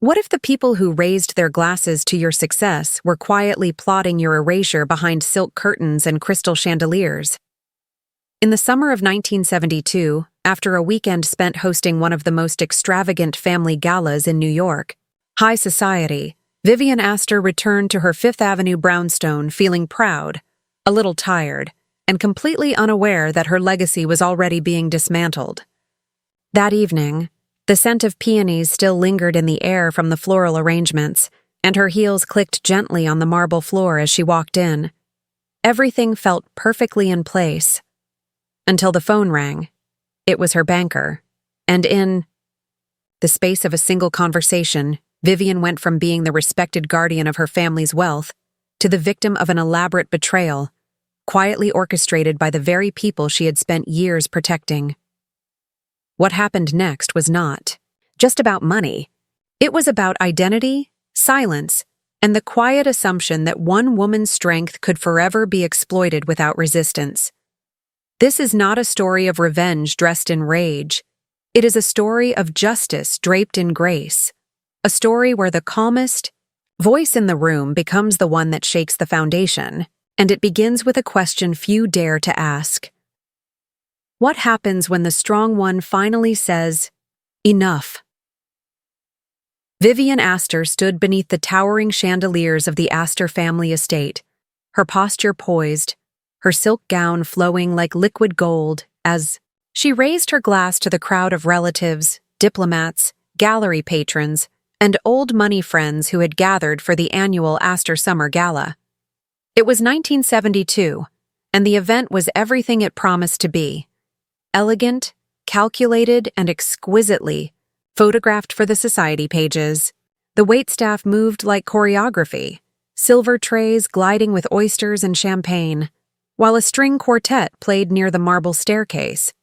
What if the people who raised their glasses to your success were quietly plotting your erasure behind silk curtains and crystal chandeliers? In the summer of 1972, after a weekend spent hosting one of the most extravagant family galas in New York, high society, Vivian Astor returned to her Fifth Avenue brownstone feeling proud, a little tired, and completely unaware that her legacy was already being dismantled. That evening, the scent of peonies still lingered in the air from the floral arrangements, and her heels clicked gently on the marble floor as she walked in. Everything felt perfectly in place. Until the phone rang. It was her banker. And in the space of a single conversation, Vivian went from being the respected guardian of her family's wealth to the victim of an elaborate betrayal, quietly orchestrated by the very people she had spent years protecting. What happened next was not just about money. It was about identity, silence, and the quiet assumption that one woman's strength could forever be exploited without resistance. This is not a story of revenge dressed in rage. It is a story of justice draped in grace. A story where the calmest voice in the room becomes the one that shakes the foundation, and it begins with a question few dare to ask. What happens when the strong one finally says, "Enough"? Vivian Astor stood beneath the towering chandeliers of the Astor family estate, her posture poised, her silk gown flowing like liquid gold as she raised her glass to the crowd of relatives, diplomats, gallery patrons, and old money friends who had gathered for the annual Astor Summer Gala. It was 1972, and the event was everything it promised to be. Elegant, calculated, and exquisitely photographed for the society pages. The waitstaff moved like choreography, silver trays gliding with oysters and champagne, while a string quartet played near the marble staircase.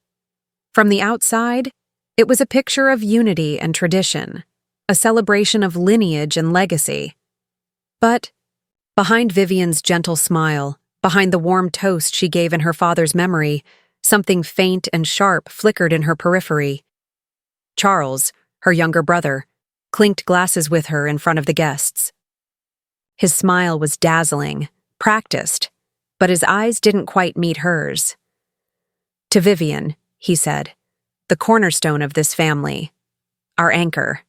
From the outside, it was a picture of unity and tradition, a celebration of lineage and legacy. But behind Vivian's gentle smile, behind the warm toast she gave in her father's memory, something faint and sharp flickered in her periphery. Charles, her younger brother, clinked glasses with her in front of the guests. His smile was dazzling, practiced, but his eyes didn't quite meet hers. "To Vivian," he said, "the cornerstone of this family, our anchor."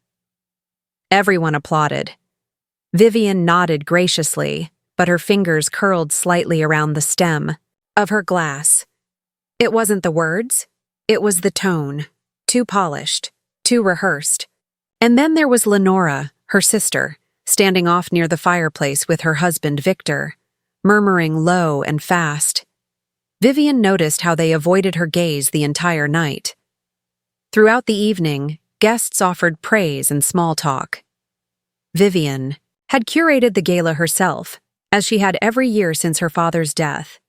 Everyone applauded. Vivian nodded graciously, but her fingers curled slightly around the stem of her glass. It wasn't the words, it was the tone, too polished, too rehearsed. And then there was Lenora, her sister, standing off near the fireplace with her husband Victor, murmuring low and fast. Vivian noticed how they avoided her gaze the entire night. Throughout the evening, guests offered praise and small talk. Vivian had curated the gala herself, as she had every year since her father's death,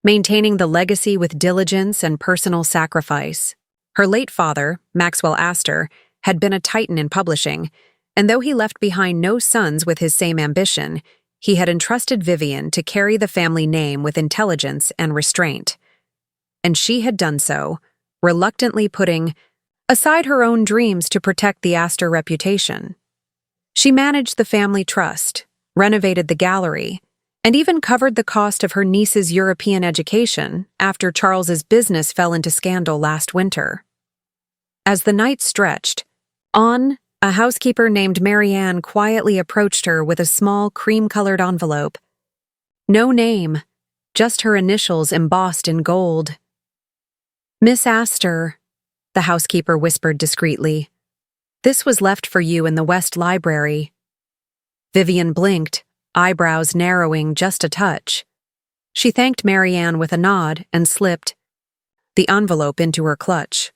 maintaining the legacy with diligence and personal sacrifice. Her late father, Maxwell Astor, had been a titan in publishing, and though he left behind no sons with his same ambition, he had entrusted Vivian to carry the family name with intelligence and restraint. And she had done so, reluctantly putting aside her own dreams to protect the Astor reputation. She managed the family trust, renovated the gallery, and even covered the cost of her niece's European education after Charles's business fell into scandal last winter. As the night stretched, a housekeeper named Marianne quietly approached her with a small cream-colored envelope. No name, just her initials embossed in gold. "Miss Astor," the housekeeper whispered discreetly, "this was left for you in the West Library." Vivian blinked, eyebrows narrowing just a touch. She thanked Marianne with a nod and slipped the envelope into her clutch.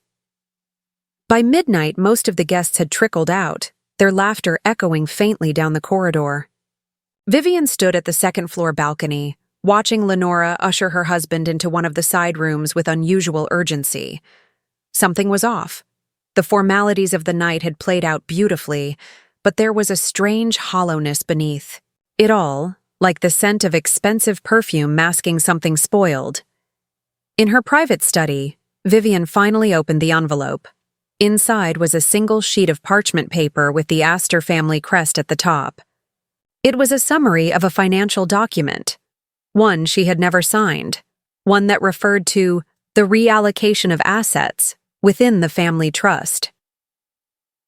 By midnight, most of the guests had trickled out, their laughter echoing faintly down the corridor. Vivian stood at the second-floor balcony, watching Lenora usher her husband into one of the side rooms with unusual urgency. Something was off. The formalities of the night had played out beautifully, but there was a strange hollowness beneath it all, like the scent of expensive perfume masking something spoiled. In her private study, Vivian finally opened the envelope. Inside was a single sheet of parchment paper with the Astor family crest at the top. It was a summary of a financial document, one she had never signed, one that referred to the reallocation of assets within the family trust.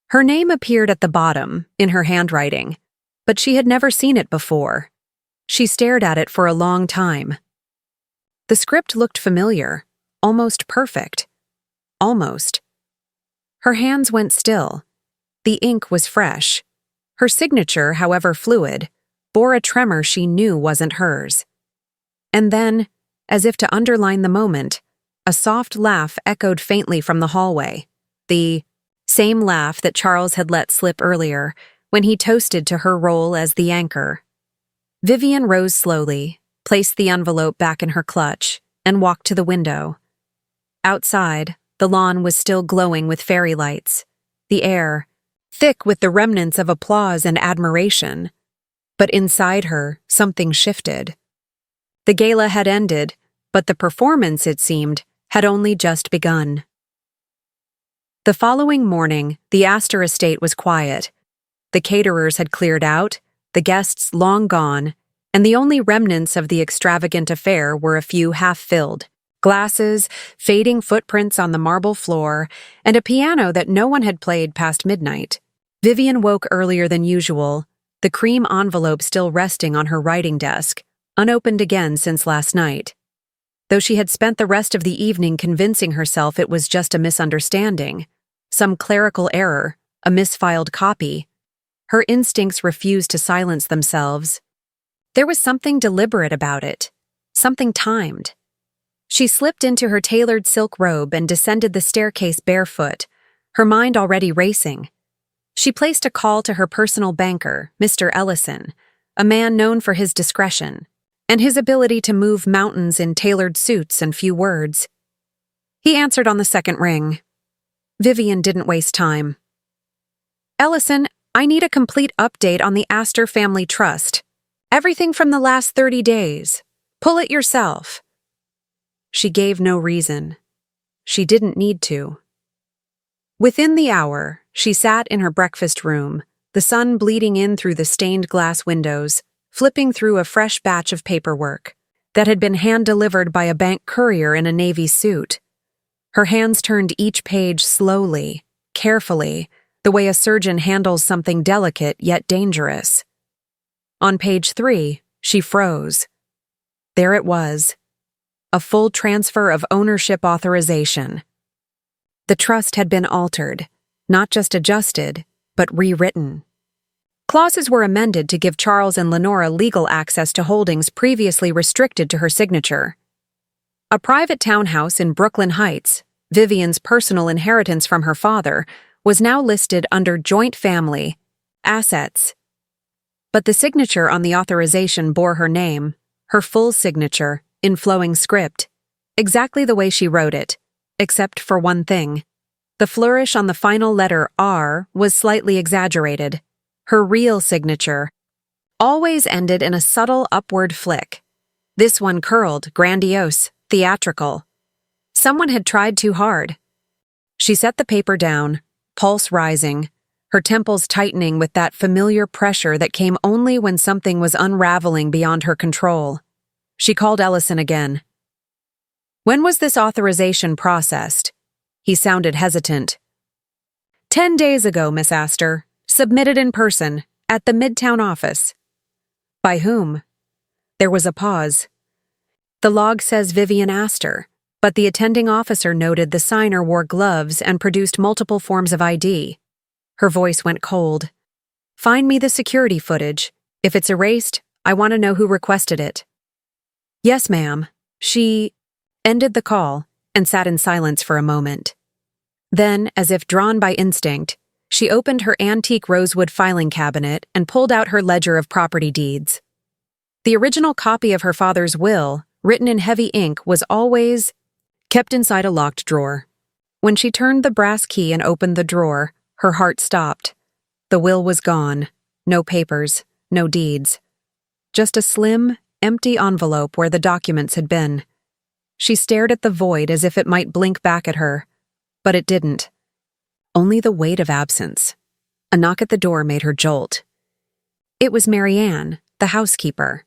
Her name appeared at the bottom, in her handwriting, but she had never seen it before. She stared at it for a long time. The script looked familiar, almost perfect. Almost. Her hands went still. The ink was fresh. Her signature, however fluid, bore a tremor she knew wasn't hers. And then, as if to underline the moment, a soft laugh echoed faintly from the hallway, the same laugh that Charles had let slip earlier when he toasted to her role as the anchor. Vivian rose slowly, placed the envelope back in her clutch, and walked to the window. Outside, the lawn was still glowing with fairy lights, the air thick with the remnants of applause and admiration. But inside her, something shifted. The gala had ended, but the performance, it seemed, had only just begun. The following morning, the Astor estate was quiet. The caterers had cleared out, the guests long gone, and the only remnants of the extravagant affair were a few half-filled glasses, fading footprints on the marble floor, and a piano that no one had played past midnight. Vivian woke earlier than usual, the cream envelope still resting on her writing desk, unopened again since last night. Though she had spent the rest of the evening convincing herself it was just a misunderstanding, some clerical error, a misfiled copy, her instincts refused to silence themselves. There was something deliberate about it, something timed. She slipped into her tailored silk robe and descended the staircase barefoot, her mind already racing. She placed a call to her personal banker, Mr. Ellison, a man known for his discretion and his ability to move mountains in tailored suits and few words. He answered on the second ring. Vivian didn't waste time. "Ellison, I need a complete update on the Astor Family Trust. Everything from the last 30 days. Pull it yourself." She gave no reason. She didn't need to. Within the hour, she sat in her breakfast room, the sun bleeding in through the stained glass windows, flipping through a fresh batch of paperwork that had been hand-delivered by a bank courier in a navy suit. Her hands turned each page slowly, carefully, the way a surgeon handles something delicate yet dangerous. On page 3, she froze. There it was. A full transfer of ownership authorization. The trust had been altered, not just adjusted, but rewritten. Clauses were amended to give Charles and Lenora legal access to holdings previously restricted to her signature. A private townhouse in Brooklyn Heights, Vivian's personal inheritance from her father, was now listed under joint family assets. But the signature on the authorization bore her name, her full signature, in flowing script, exactly the way she wrote it, except for one thing. The flourish on the final letter R was slightly exaggerated. Her real signature always ended in a subtle upward flick. This one curled, grandiose, theatrical. Someone had tried too hard. She set the paper down, pulse rising, her temples tightening with that familiar pressure that came only when something was unraveling beyond her control. She called Ellison again. "When was this authorization processed?" He sounded hesitant. 10 days ago, Miss Astor. Submitted in person, at the Midtown office." "By whom?" There was a pause. The log says Vivian Astor, but the attending officer noted the signer wore gloves and produced multiple forms of ID. Her voice went cold. "Find me the security footage. If it's erased, I want to know who requested it." "Yes, ma'am." She ended the call and sat in silence for a moment. Then, as if drawn by instinct, she opened her antique rosewood filing cabinet and pulled out her ledger of property deeds. The original copy of her father's will, written in heavy ink, was always kept inside a locked drawer. When she turned the brass key and opened the drawer, her heart stopped. The will was gone. No papers, no deeds. Just a slim, empty envelope where the documents had been. She stared at the void as if it might blink back at her, but it didn't. only the weight of absence. A knock at the door made her jolt. It was Marianne, the housekeeper.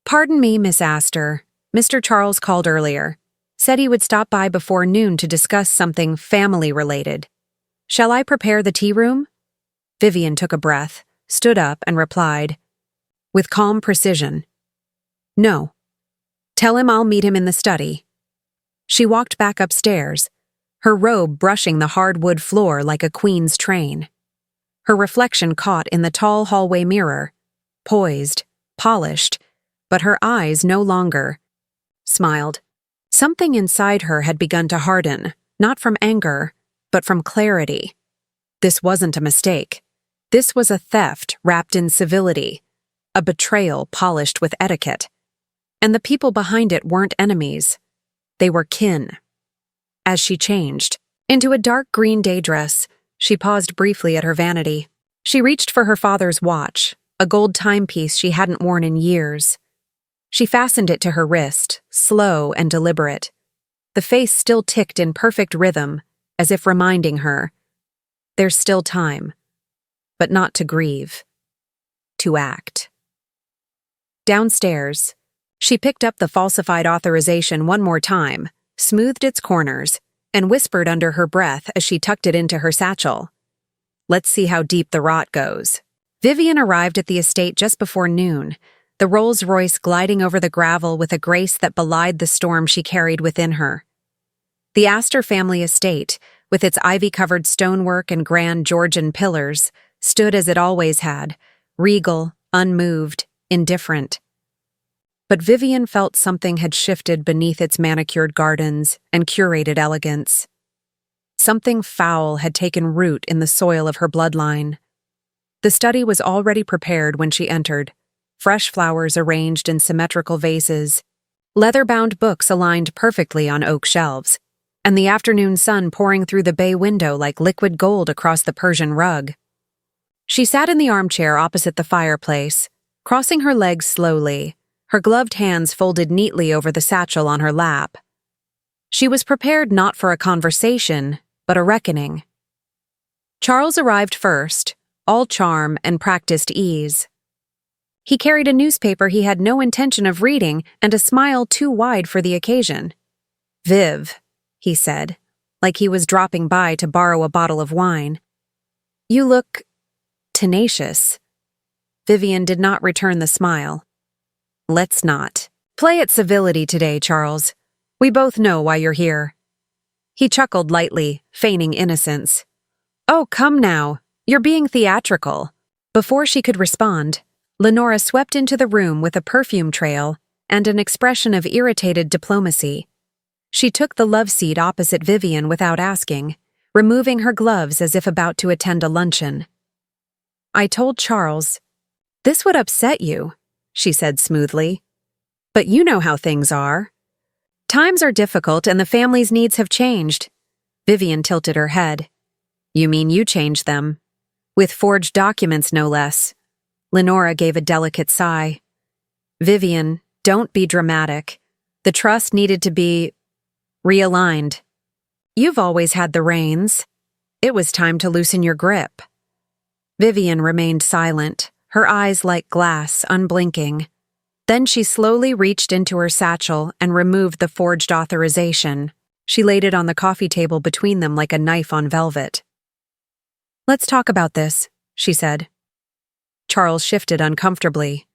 "Pardon me, Miss Astor. Mr. Charles called earlier. Said he would stop by before noon to discuss something family-related. Shall I prepare the tea room?" Vivian took a breath, stood up, and replied, with calm precision, "No. Tell him I'll meet him in the study." She walked back upstairs, her robe brushing the hardwood floor like a queen's train. Her reflection caught in the tall hallway mirror, poised, polished, but her eyes no longer smiled. Something inside her had begun to harden, not from anger, but from clarity. This wasn't a mistake. This was a theft wrapped in civility, a betrayal polished with etiquette. And the people behind it weren't enemies. They were kin. As she changed into a dark green day dress, she paused briefly at her vanity. She reached for her father's watch, a gold timepiece she hadn't worn in years. She fastened it to her wrist, slow and deliberate. The face still ticked in perfect rhythm, as if reminding her, there's still time, but not to grieve, to act. Downstairs, she picked up the falsified authorization one more time, smoothed its corners, and whispered under her breath as she tucked it into her satchel, "Let's see how deep the rot goes." Vivian arrived at the estate just before noon, the Rolls-Royce gliding over the gravel with a grace that belied the storm she carried within her. The Astor family estate, with its ivy-covered stonework and grand Georgian pillars, stood as it always had, regal, unmoved, indifferent. But Vivian felt something had shifted beneath its manicured gardens and curated elegance. Something foul had taken root in the soil of her bloodline. The study was already prepared when she entered, fresh flowers arranged in symmetrical vases, leather-bound books aligned perfectly on oak shelves, and the afternoon sun pouring through the bay window like liquid gold across the Persian rug. She sat in the armchair opposite the fireplace, crossing her legs slowly, her gloved hands folded neatly over the satchel on her lap. She was prepared not for a conversation, but a reckoning. Charles arrived first, all charm and practiced ease. He carried a newspaper he had no intention of reading and a smile too wide for the occasion. "Viv," he said, like he was dropping by to borrow a bottle of wine. "You look tenacious." Vivian did not return the smile. "Let's not play at civility today, Charles. We both know why you're here." He chuckled lightly, feigning innocence. "Oh, come now. You're being theatrical." Before she could respond, Lenora swept into the room with a perfume trail and an expression of irritated diplomacy. She took the love seat opposite Vivian without asking, removing her gloves as if about to attend a luncheon. "I told Charles, this would upset you," she said smoothly. "But you know how things are. Times are difficult and the family's needs have changed." Vivian tilted her head. "You mean you changed them? With forged documents, no less." Lenora gave a delicate sigh. "Vivian, don't be dramatic. The trust needed to be realigned. You've always had the reins. It was time to loosen your grip." Vivian remained silent, her eyes like glass, unblinking. Then she slowly reached into her satchel and removed the forged authorization. She laid it on the coffee table between them like a knife on velvet. "Let's talk about this," she said. Charles shifted uncomfortably.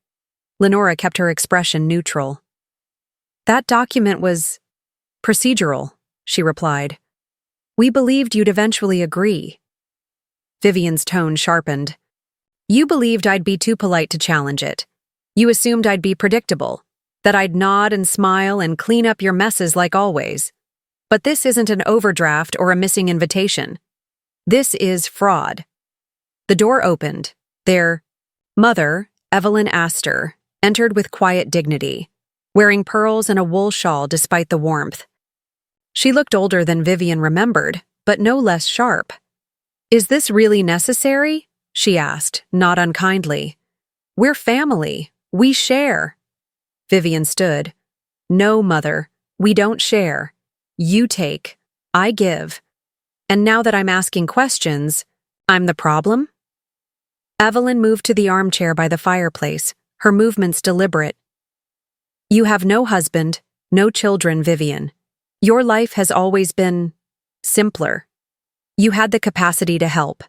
Lenora kept her expression neutral. "That document was procedural," she replied. "We believed you'd eventually agree." Vivian's tone sharpened. "You believed I'd be too polite to challenge it. You assumed I'd be predictable, that I'd nod and smile and clean up your messes like always. But this isn't an overdraft or a missing invitation. This is fraud." The door opened. Their mother, Evelyn Astor, entered with quiet dignity, wearing pearls and a wool shawl despite the warmth. She looked older than Vivian remembered, but no less sharp. "Is this really necessary?" she asked, not unkindly. "We're family. We share." Vivian stood. "No, Mother, we don't share. You take. I give." And now that I'm asking questions, I'm the problem? Evelyn moved to the armchair by the fireplace, her movements deliberate. You have no husband, no children, Vivian. Your life has always been simpler. You had the capacity to help.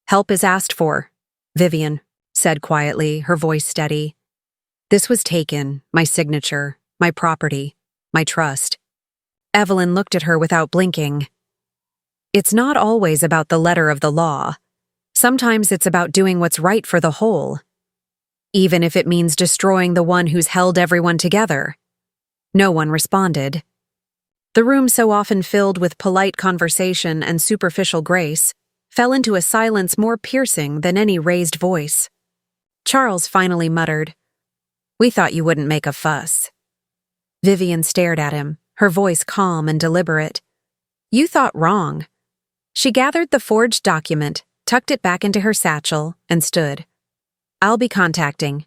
Help is asked for, Vivian said quietly, her voice steady. This was taken, my signature, my property, my trust. Evelyn looked at her without blinking. It's not always about the letter of the law. Sometimes it's about doing what's right for the whole, even if it means destroying the one who's held everyone together. No one responded. The room, so often filled with polite conversation and superficial grace, fell into a silence more piercing than any raised voice. Charles finally muttered, "We thought you wouldn't make a fuss." Vivian stared at him, her voice calm and deliberate. "You thought wrong." She gathered the forged document, tucked it back into her satchel, and stood. "I'll be contacting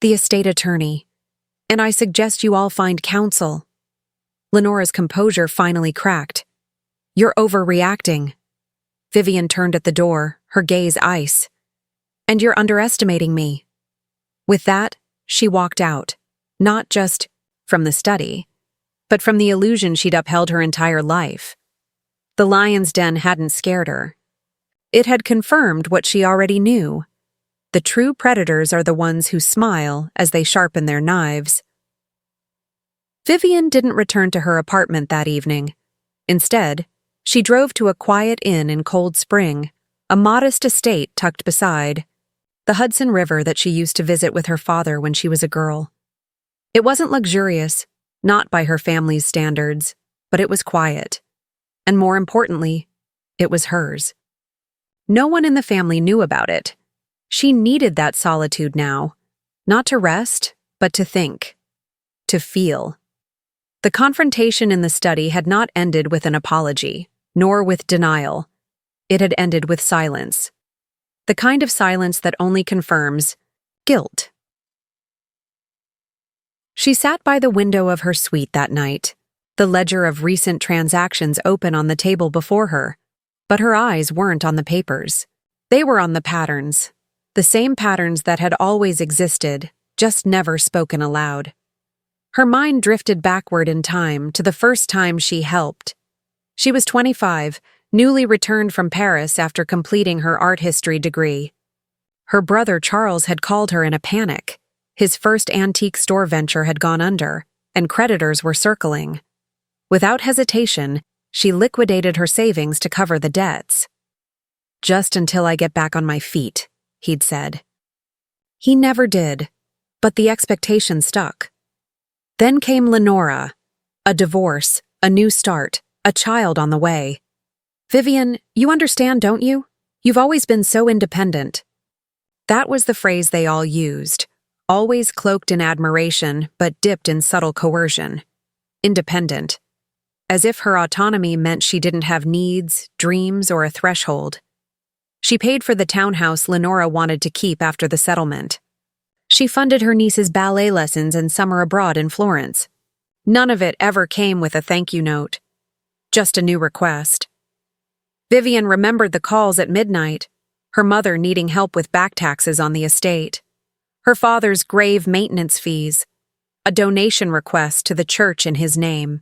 the estate attorney, and I suggest you all find counsel." Lenora's composure finally cracked. "You're overreacting." Vivian turned at the door, her gaze ice. "And you're underestimating me." With that, she walked out, not just from the study, but from the illusion she'd upheld her entire life. The lion's den hadn't scared her. It had confirmed what she already knew. The true predators are the ones who smile as they sharpen their knives. Vivian didn't return to her apartment that evening. Instead, she drove to a quiet inn in Cold Spring, a modest estate tucked beside the Hudson River that she used to visit with her father when she was a girl. It wasn't luxurious, not by her family's standards, but it was quiet. And more importantly, it was hers. No one in the family knew about it. She needed that solitude now, not to rest, but to think, to feel. The confrontation in the study had not ended with an apology, nor with denial. It had ended with silence. The kind of silence that only confirms guilt. She sat by the window of her suite that night, the ledger of recent transactions open on the table before her, but her eyes weren't on the papers. They were on the patterns, the same patterns that had always existed, just never spoken aloud. Her mind drifted backward in time to the first time she helped. She was 25, newly returned from Paris after completing her art history degree. Her brother Charles had called her in a panic. His first antique store venture had gone under, and creditors were circling. Without hesitation, she liquidated her savings to cover the debts. "Just until I get back on my feet," he'd said. He never did, but the expectation stuck. Then came Lenora, a divorce, a new start, a child on the way. "Vivian, you understand, don't you? You've always been so independent." That was the phrase they all used, always cloaked in admiration but dipped in subtle coercion. Independent. As if her autonomy meant she didn't have needs, dreams, or a threshold. She paid for the townhouse Lenora wanted to keep after the settlement. She funded her niece's ballet lessons and summer abroad in Florence. None of it ever came with a thank you note. Just a new request. Vivian remembered the calls at midnight, her mother needing help with back taxes on the estate, her father's grave maintenance fees, a donation request to the church in his name.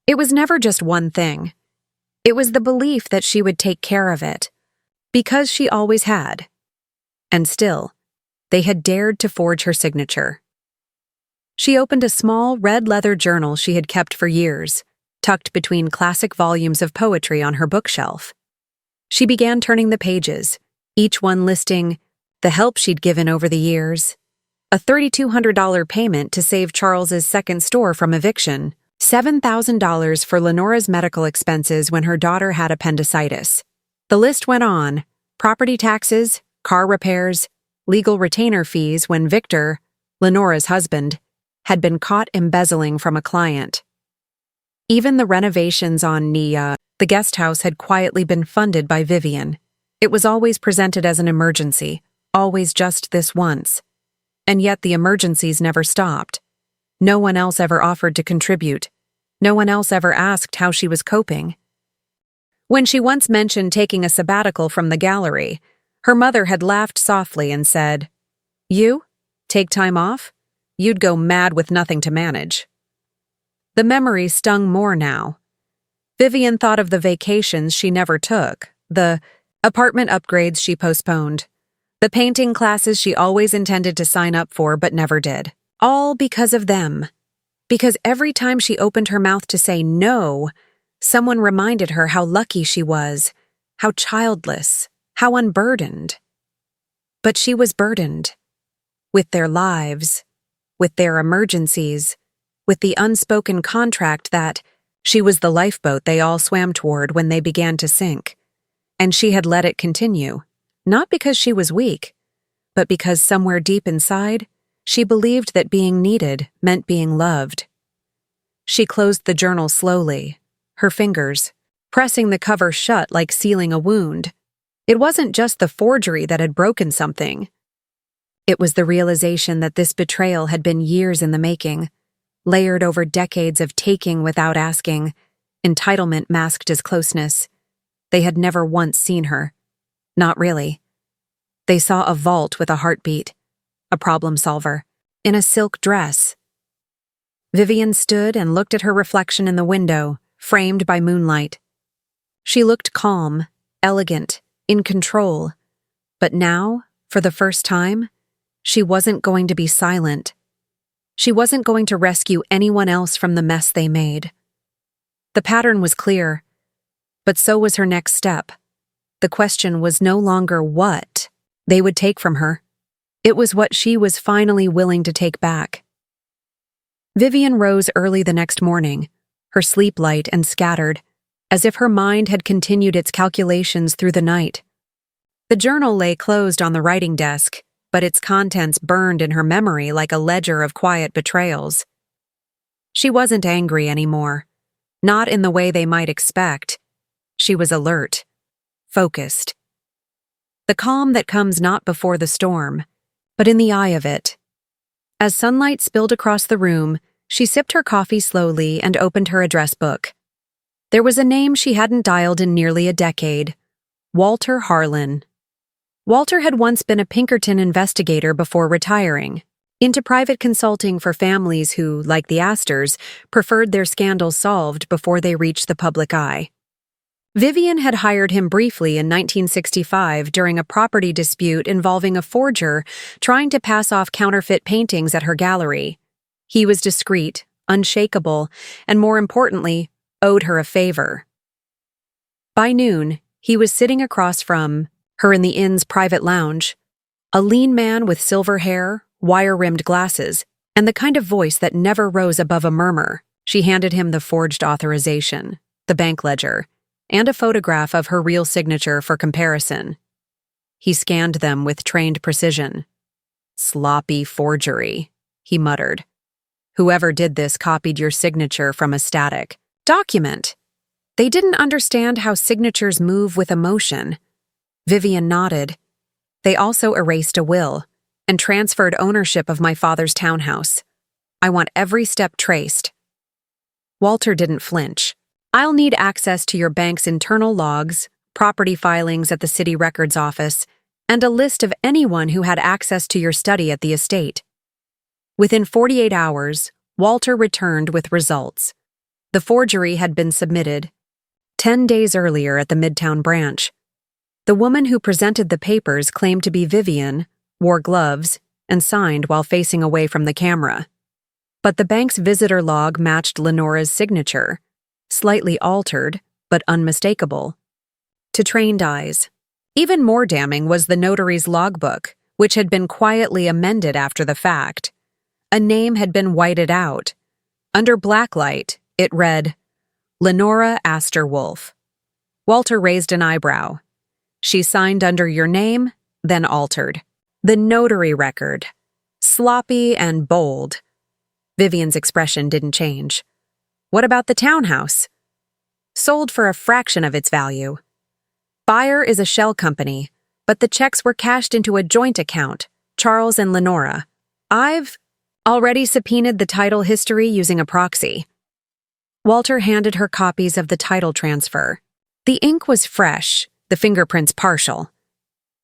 It was never just one thing. It was the belief that she would take care of it, because she always had. And still, they had dared to forge her signature. She opened a small red leather journal she had kept for years, tucked between classic volumes of poetry on her bookshelf. She began turning the pages, each one listing the help she'd given over the years, a $3,200 payment to save Charles's second store from eviction, $7,000 for Lenora's medical expenses when her daughter had appendicitis. The list went on: property taxes, car repairs, legal retainer fees when Victor, Lenora's husband, had been caught embezzling from a client. Even the renovations on Nia, the guest house, had quietly been funded by Vivian. It was always presented as an emergency, always just this once. And yet the emergencies never stopped. No one else ever offered to contribute. No one else ever asked how she was coping. When she once mentioned taking a sabbatical from the gallery, her mother had laughed softly and said, "You? Take time off? You'd go mad with nothing to manage." The memory stung more now. Vivian thought of the vacations she never took, the apartment upgrades she postponed, the painting classes she always intended to sign up for but never did. All because of them. Because every time she opened her mouth to say no, someone reminded her how lucky she was, how childless, how unburdened. But she was burdened. With their lives, with their emergencies, with the unspoken contract that she was the lifeboat they all swam toward when they began to sink. And she had let it continue, not because she was weak, but because somewhere deep inside, she believed that being needed meant being loved. She closed the journal slowly, her fingers, pressing the cover shut like sealing a wound. It wasn't just the forgery that had broken something. It was the realization that this betrayal had been years in the making, layered over decades of taking without asking, entitlement masked as closeness. They had never once seen her. Not really. They saw a vault with a heartbeat, a problem solver, in a silk dress. Vivian stood and looked at her reflection in the window, framed by moonlight. She looked calm, elegant, in control. But now, for the first time, she wasn't going to be silent. She wasn't going to rescue anyone else from the mess they made. The pattern was clear, but so was her next step. The question was no longer what they would take from her. It was what she was finally willing to take back. Vivian rose early the next morning, her sleep light and scattered, as if her mind had continued its calculations through the night. The journal lay closed on the writing desk, but its contents burned in her memory like a ledger of quiet betrayals. She wasn't angry anymore, not in the way they might expect. She was alert, focused. The calm that comes not before the storm, but in the eye of it. As sunlight spilled across the room, she sipped her coffee slowly and opened her address book. There was a name she hadn't dialed in nearly a decade: Walter Harlan. Walter had once been a Pinkerton investigator before retiring, into private consulting for families who, like the Astors, preferred their scandals solved before they reached the public eye. Vivian had hired him briefly in 1965 during a property dispute involving a forger trying to pass off counterfeit paintings at her gallery. He was discreet, unshakable, and more importantly, owed her a favor. By noon, he was sitting across from her in the inn's private lounge, a lean man with silver hair, wire-rimmed glasses, and the kind of voice that never rose above a murmur. She handed him the forged authorization, the bank ledger, and a photograph of her real signature for comparison. He scanned them with trained precision. "Sloppy forgery," he muttered. "Whoever did this copied your signature from a static document." They didn't understand how signatures move with emotion. Vivian nodded. "They also erased a will and transferred ownership of my father's townhouse. I want every step traced." Walter didn't flinch. "I'll need access to your bank's internal logs, property filings at the city records office, and a list of anyone who had access to your study at the estate." Within 48 hours, Walter returned with results. The forgery had been submitted 10 days earlier at the Midtown branch. The woman who presented the papers claimed to be Vivian, wore gloves, and signed while facing away from the camera. But the bank's visitor log matched Lenora's signature, slightly altered, but unmistakable. To trained eyes. Even more damning was the notary's logbook, which had been quietly amended after the fact. A name had been whited out. Under blacklight, it read, Lenora Astor Wolf. Walter raised an eyebrow. "She signed under your name, then altered. The notary record. Sloppy and bold." Vivian's expression didn't change. "What about the townhouse?" "Sold for a fraction of its value. Buyer is a shell company, but the checks were cashed into a joint account, Charles and Lenora. I've already subpoenaed the title history using a proxy." Walter handed her copies of the title transfer. The ink was fresh, the fingerprints partial.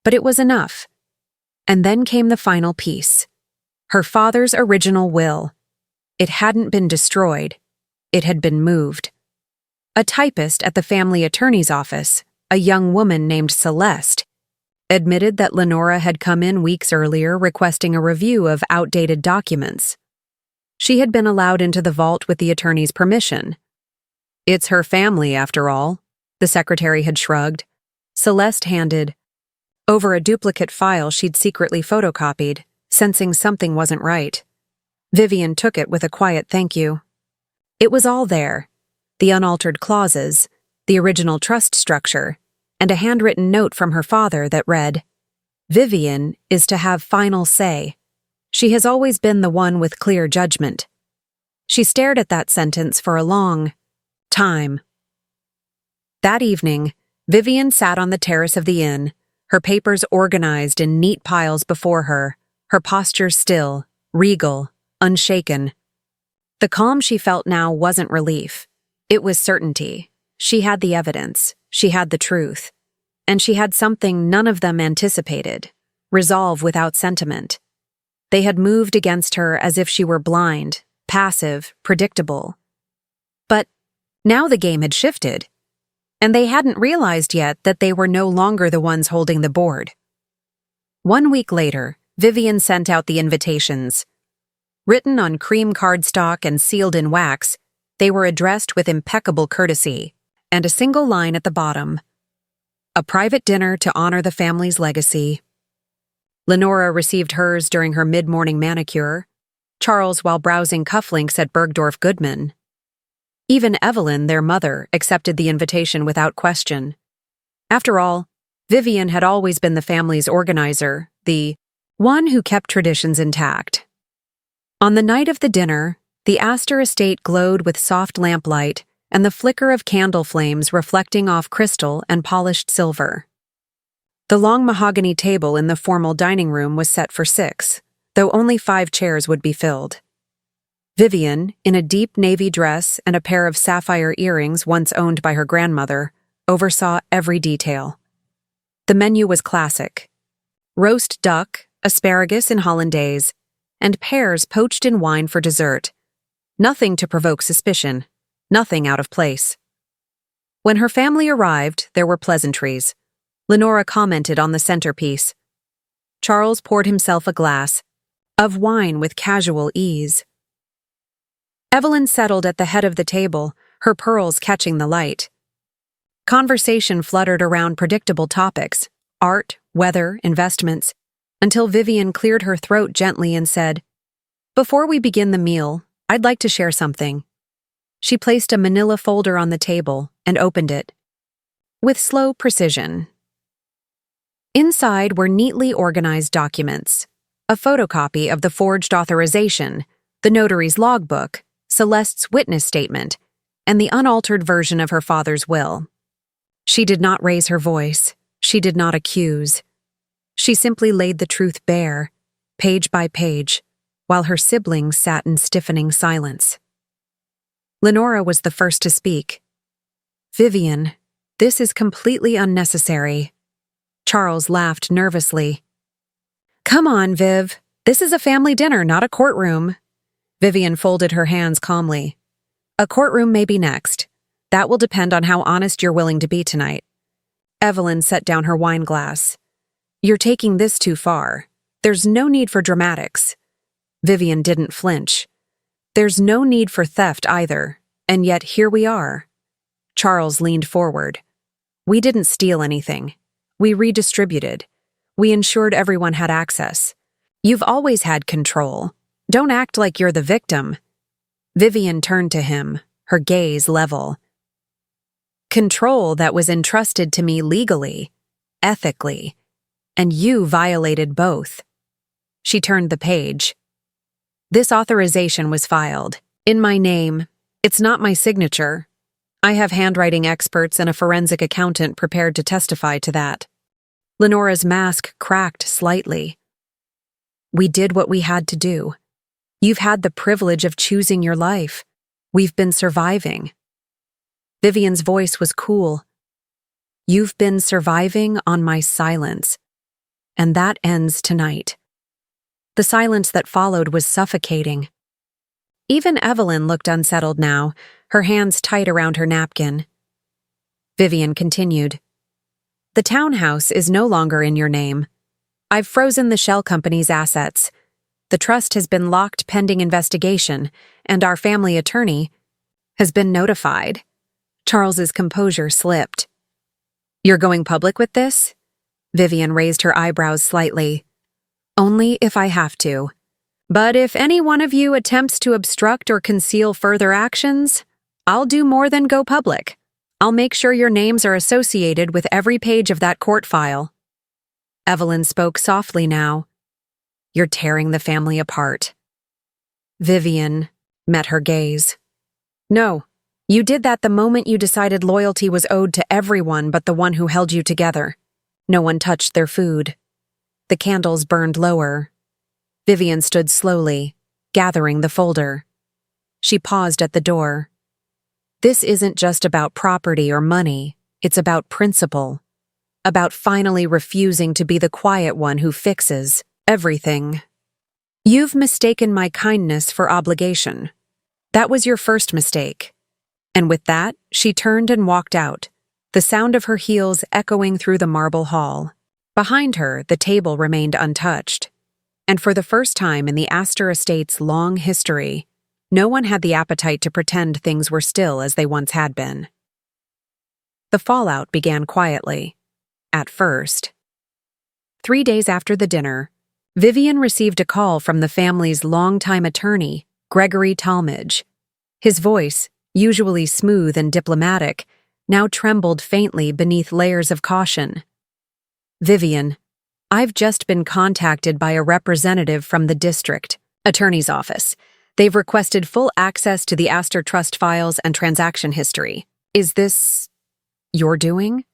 But it was enough. And then came the final piece. Her father's original will. It hadn't been destroyed. It had been moved. A typist at the family attorney's office, a young woman named Celeste, admitted that Lenora had come in weeks earlier requesting a review of outdated documents. She had been allowed into the vault with the attorney's permission. It's her family, after all, the secretary had shrugged. Celeste handed over a duplicate file she'd secretly photocopied, sensing something wasn't right. Vivian took it with a quiet thank you. It was all there, the unaltered clauses, the original trust structure, and a handwritten note from her father that read, "Vivian is to have final say. She has always been the one with clear judgment." She stared at that sentence for a long time. That evening, Vivian sat on the terrace of the inn, her papers organized in neat piles before her, her posture still, regal, unshaken. The calm she felt now wasn't relief. It was certainty. She had the evidence. She had the truth. And she had something none of them anticipated: resolve without sentiment. They had moved against her as if she were blind, passive, predictable. But now the game had shifted, and they hadn't realized yet that they were no longer the ones holding the board. 1 week later, Vivian sent out the invitations. Written on cream cardstock and sealed in wax, they were addressed with impeccable courtesy, and a single line at the bottom: "A private dinner to honor the family's legacy." Lenora received hers during her mid-morning manicure, Charles while browsing cufflinks at Bergdorf Goodman. Even Evelyn, their mother, accepted the invitation without question. After all, Vivian had always been the family's organizer, the one who kept traditions intact. On the night of the dinner, the Astor estate glowed with soft lamplight and the flicker of candle flames reflecting off crystal and polished silver. The long mahogany table in the formal dining room was set for 6, though only 5 chairs would be filled. Vivian, in a deep navy dress and a pair of sapphire earrings once owned by her grandmother, oversaw every detail. The menu was classic: roast duck, asparagus in hollandaise, and pears poached in wine for dessert. Nothing to provoke suspicion, nothing out of place. When her family arrived, there were pleasantries. Lenora commented on the centerpiece. Charles poured himself a glass of wine with casual ease. Evelyn settled at the head of the table, her pearls catching the light. Conversation fluttered around predictable topics: art, weather, investments, until Vivian cleared her throat gently and said, "Before we begin the meal, I'd like to share something." She placed a manila folder on the table and opened it. With slow precision. Inside were neatly organized documents: a photocopy of the forged authorization, the notary's logbook, Celeste's witness statement, and the unaltered version of her father's will. She did not raise her voice. She did not accuse. She simply laid the truth bare, page by page, while her siblings sat in stiffening silence. Lenora was the first to speak. "Vivian, this is completely unnecessary." Charles laughed nervously. "Come on, Viv. This is a family dinner, not a courtroom." Vivian folded her hands calmly. "A courtroom may be next. That will depend on how honest you're willing to be tonight." Evelyn set down her wine glass. "You're taking this too far. There's no need for dramatics." Vivian didn't flinch. "There's no need for theft either, and yet here we are." Charles leaned forward. "We didn't steal anything. We redistributed. We ensured everyone had access. You've always had control. Don't act like you're the victim." Vivian turned to him, her gaze level. "Control that was entrusted to me legally, ethically, and you violated both." She turned the page. "This authorization was filed. In my name. It's not my signature. I have handwriting experts and a forensic accountant prepared to testify to that." Lenora's mask cracked slightly. "We did what we had to do. You've had the privilege of choosing your life. We've been surviving." Vivian's voice was cool. You've been surviving on my silence, and that ends tonight." The silence that followed was suffocating. Even Evelyn looked unsettled now, her hands tight around her napkin. Vivian continued, "The townhouse is no longer in your name. I've frozen the shell company's assets. The trust has been locked pending investigation, and our family attorney has been notified." Charles's composure slipped. "You're going public with this?" Vivian raised her eyebrows slightly. "Only if I have to. But if any one of you attempts to obstruct or conceal further actions, I'll do more than go public. I'll make sure your names are associated with every page of that court file." Evelyn spoke softly now. "You're tearing the family apart." Vivian met her gaze. "No, you did that the moment you decided loyalty was owed to everyone but the one who held you together." No one touched their food. The candles burned lower. Vivian stood slowly, gathering the folder. She paused at the door. "This isn't just about property or money, it's about principle. About finally refusing to be the quiet one who fixes everything. You've mistaken my kindness for obligation. That was your first mistake." And with that, she turned and walked out, the sound of her heels echoing through the marble hall. Behind her, the table remained untouched. And for the first time in the Astor estate's long history, no one had the appetite to pretend things were still as they once had been. The fallout began quietly. At first. 3 days after the dinner, Vivian received a call from the family's longtime attorney, Gregory Talmadge. His voice, usually smooth and diplomatic, now trembled faintly beneath layers of caution. "Vivian, I've just been contacted by a representative from the district attorney's office. They've requested full access to the Astor Trust files and transaction history. Is this your doing?"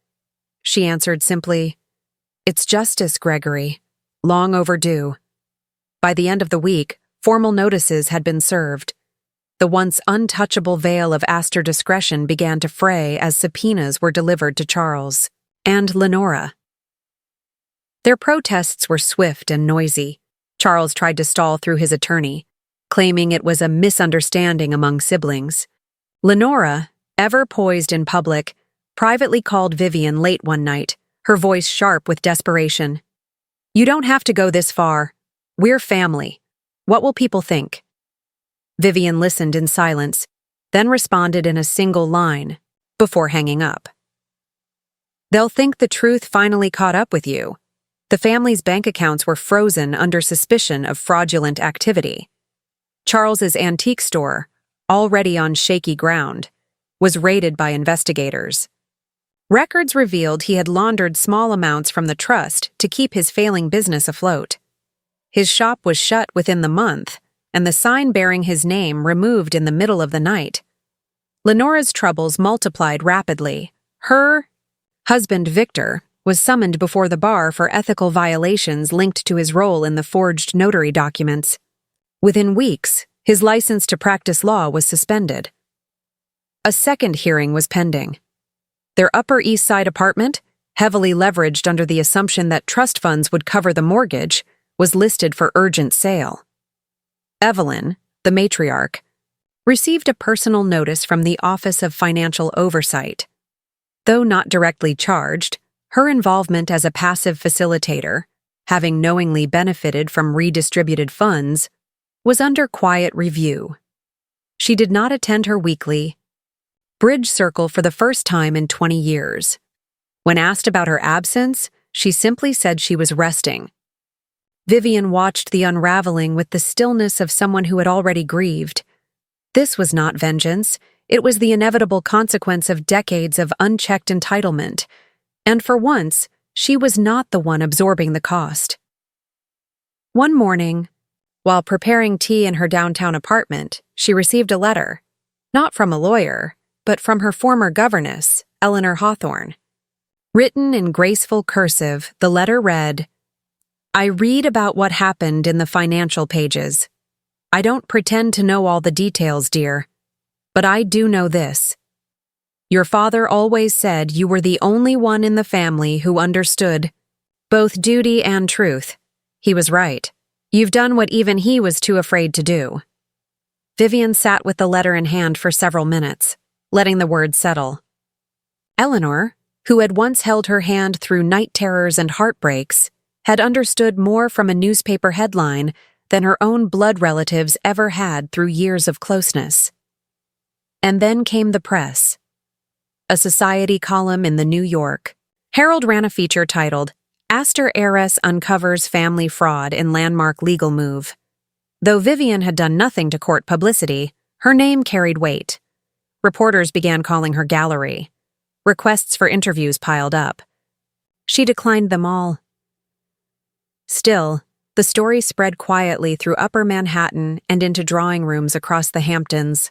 She answered simply, "It's justice, Gregory. Long overdue." By the end of the week, formal notices had been served. The once untouchable veil of Astor discretion began to fray as subpoenas were delivered to Charles and Lenora. Their protests were swift and noisy. Charles tried to stall through his attorney, claiming it was a misunderstanding among siblings. Lenora, ever poised in public, privately called Vivian late one night, her voice sharp with desperation. "You don't have to go this far. We're family. What will people think?" Vivian listened in silence, then responded in a single line, before hanging up. "They'll think the truth finally caught up with you. The family's bank accounts were frozen under suspicion of fraudulent activity. Charles's antique store, already on shaky ground, was raided by investigators. Records revealed he had laundered small amounts from the trust to keep his failing business afloat. His shop was shut within the month, and the sign bearing his name removed in the middle of the night. Lenora's troubles multiplied rapidly. Her husband, Victor, was summoned before the bar for ethical violations linked to his role in the forged notary documents. Within weeks, his license to practice law was suspended. A second hearing was pending. Their Upper East Side apartment, heavily leveraged under the assumption that trust funds would cover the mortgage, was listed for urgent sale. Evelyn, the matriarch, received a personal notice from the Office of Financial Oversight. Though not directly charged, her involvement as a passive facilitator, having knowingly benefited from redistributed funds, was under quiet review. She did not attend her weekly bridge circle for the first time in 20 years. When asked about her absence, she simply said she was resting. Vivian watched the unraveling with the stillness of someone who had already grieved. This was not vengeance, it was the inevitable consequence of decades of unchecked entitlement, and for once, she was not the one absorbing the cost. One morning, while preparing tea in her downtown apartment, she received a letter, not from a lawyer, but from her former governess, Eleanor Hawthorne. Written in graceful cursive, the letter read, "I read about what happened in the financial pages. I don't pretend to know all the details, dear, but I do know this. Your father always said you were the only one in the family who understood both duty and truth. He was right. You've done what even he was too afraid to do." Vivian sat with the letter in hand for several minutes, letting the words settle. Eleanor, who had once held her hand through night terrors and heartbreaks, had understood more from a newspaper headline than her own blood relatives ever had through years of closeness. And then came the press. A society column in the New York Herald ran a feature titled, "Astor Heiress Uncovers Family Fraud in Landmark Legal Move." Though Vivian had done nothing to court publicity, her name carried weight. Reporters began calling her gallery. Requests for interviews piled up. She declined them all. Still, the story spread quietly through Upper Manhattan and into drawing rooms across the Hamptons.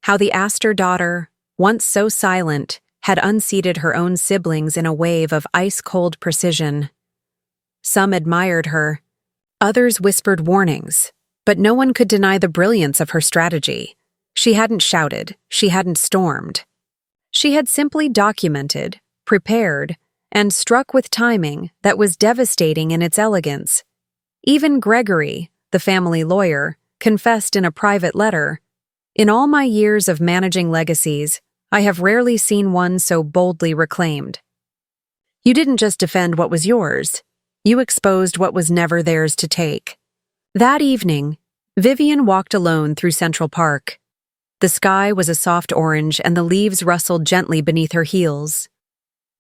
How the Astor daughter, once so silent, had unseated her own siblings in a wave of ice-cold precision. Some admired her. Others whispered warnings, but no one could deny the brilliance of her strategy. She hadn't shouted, she hadn't stormed. She had simply documented, prepared, and struck with timing that was devastating in its elegance. Even Gregory, the family lawyer, confessed in a private letter, "In all my years of managing legacies, I have rarely seen one so boldly reclaimed." You didn't just defend what was yours, you exposed what was never theirs to take. That evening, Vivian walked alone through Central Park. The sky was a soft orange and the leaves rustled gently beneath her heels.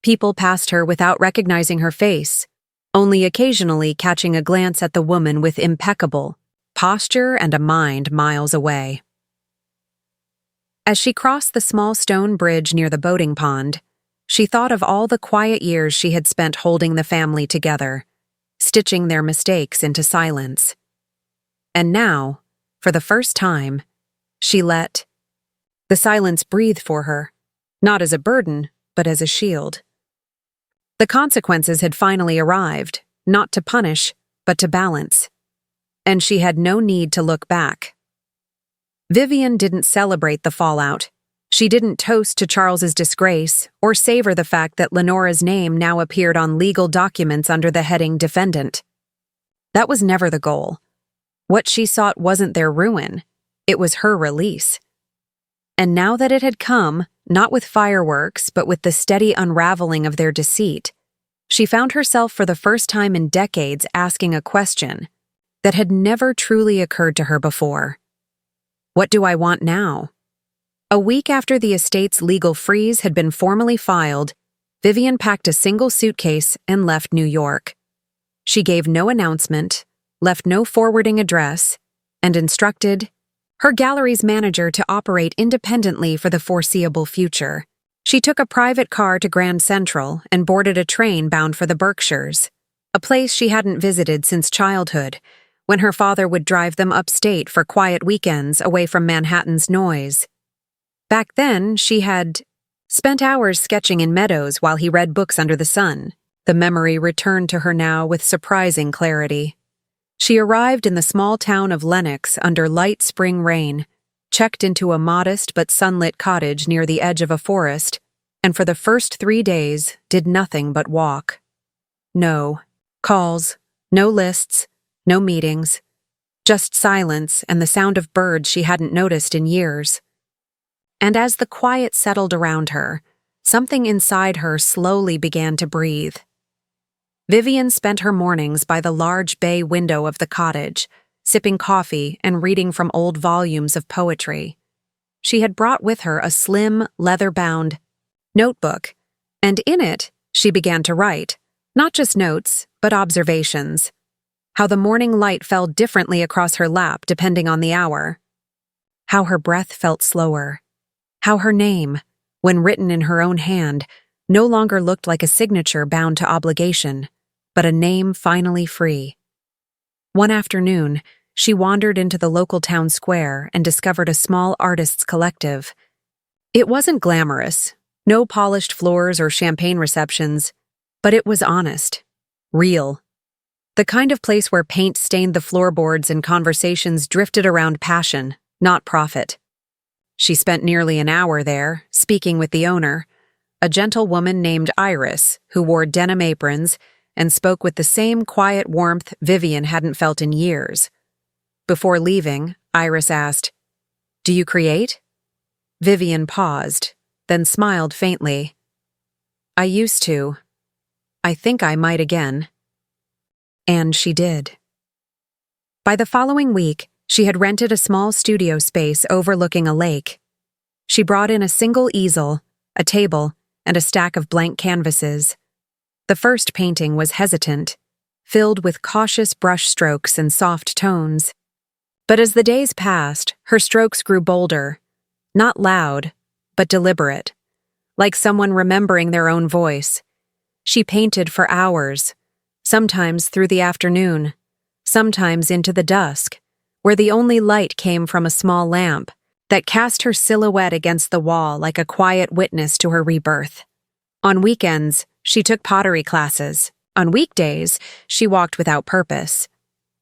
People passed her without recognizing her face, only occasionally catching a glance at the woman with impeccable posture and a mind miles away. As she crossed the small stone bridge near the boating pond, she thought of all the quiet years she had spent holding the family together, stitching their mistakes into silence. And now, for the first time, she let the silence breathe for her, not as a burden, but as a shield. The consequences had finally arrived, not to punish, but to balance. And she had no need to look back. Vivian didn't celebrate the fallout. She didn't toast to Charles's disgrace or savor the fact that Lenora's name now appeared on legal documents under the heading defendant. That was never the goal. What she sought wasn't their ruin, it was her release. And now that it had come, not with fireworks, but with the steady unraveling of their deceit, she found herself for the first time in decades asking a question that had never truly occurred to her before. What do I want now? A week after the estate's legal freeze had been formally filed, Vivian packed a single suitcase and left New York. She gave no announcement, left no forwarding address, and instructed her gallery's manager to operate independently for the foreseeable future. She took a private car to Grand Central and boarded a train bound for the Berkshires, a place she hadn't visited since childhood, when her father would drive them upstate for quiet weekends away from Manhattan's noise. Back then, she had spent hours sketching in meadows while he read books under the sun. The memory returned to her now with surprising clarity. She arrived in the small town of Lenox under light spring rain, checked into a modest but sunlit cottage near the edge of a forest, and for the first 3 days did nothing but walk. No calls, no lists, no meetings, just silence and the sound of birds she hadn't noticed in years. And as the quiet settled around her, something inside her slowly began to breathe. Vivian spent her mornings by the large bay window of the cottage, sipping coffee and reading from old volumes of poetry. She had brought with her a slim, leather-bound notebook, and in it she began to write, not just notes, but observations. How the morning light fell differently across her lap depending on the hour. How her breath felt slower. How her name, when written in her own hand, no longer looked like a signature bound to obligation, but a name finally free. One afternoon, she wandered into the local town square and discovered a small artists' collective. It wasn't glamorous, no polished floors or champagne receptions, but it was honest, real. The kind of place where paint stained the floorboards and conversations drifted around passion, not profit. She spent nearly an hour there, speaking with the owner, a gentle woman named Heiress, who wore denim aprons and spoke with the same quiet warmth Vivian hadn't felt in years. Before leaving, Heiress asked, "Do you create?" Vivian paused, then smiled faintly. "I used to. I think I might again." And she did. By the following week, she had rented a small studio space overlooking a lake. She brought in a single easel, a table, and a stack of blank canvases. The first painting was hesitant, filled with cautious brush strokes and soft tones. But as the days passed, her strokes grew bolder, not loud, but deliberate, like someone remembering their own voice. She painted for hours, sometimes through the afternoon, sometimes into the dusk, where the only light came from a small lamp that cast her silhouette against the wall like a quiet witness to her rebirth. On weekends, she took pottery classes. On weekdays, she walked without purpose.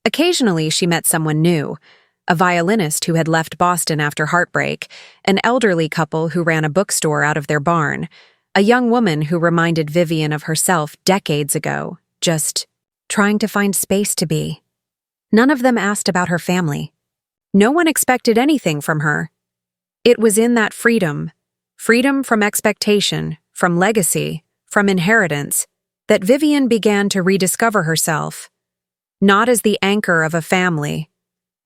Occasionally, she met someone new, a violinist who had left Boston after heartbreak, an elderly couple who ran a bookstore out of their barn, a young woman who reminded Vivian of herself decades ago, just trying to find space to be. None of them asked about her family. No one expected anything from her. It was in that freedom from expectation, from legacy, from inheritance, that Vivian began to rediscover herself, not as the anchor of a family,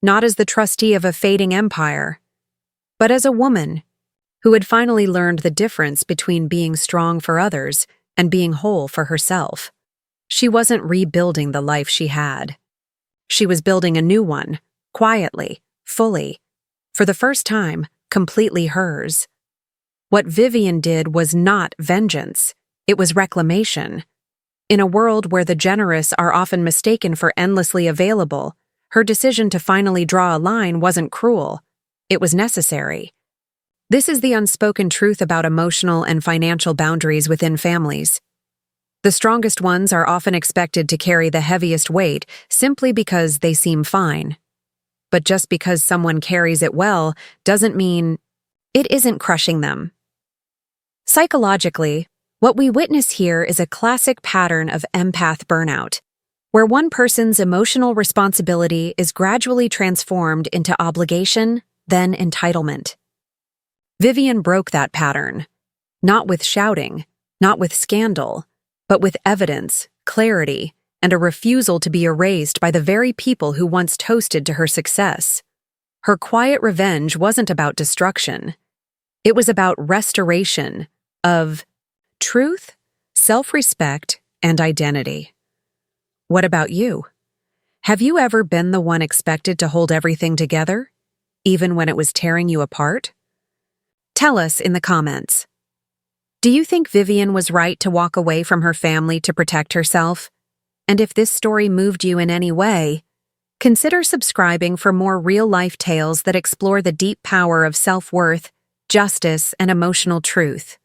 not as the trustee of a fading empire, but as a woman who had finally learned the difference between being strong for others and being whole for herself. She wasn't rebuilding the life she had. She was building a new one, quietly, fully, for the first time, completely hers. What Vivian did was not vengeance, it was reclamation. In a world where the generous are often mistaken for endlessly available, her decision to finally draw a line wasn't cruel, it was necessary. This is the unspoken truth about emotional and financial boundaries within families. The strongest ones are often expected to carry the heaviest weight simply because they seem fine. But just because someone carries it well doesn't mean it isn't crushing them. Psychologically, what we witness here is a classic pattern of empath burnout, where one person's emotional responsibility is gradually transformed into obligation, then entitlement. Vivian broke that pattern, not with shouting, not with scandal, but with evidence, clarity, and a refusal to be erased by the very people who once toasted to her success. Her quiet revenge wasn't about destruction. It was about restoration of truth, self-respect, and identity. What about you? Have you ever been the one expected to hold everything together, even when it was tearing you apart? Tell us in the comments. Do you think Vivian was right to walk away from her family to protect herself? And if this story moved you in any way, consider subscribing for more real-life tales that explore the deep power of self-worth, justice, and emotional truth.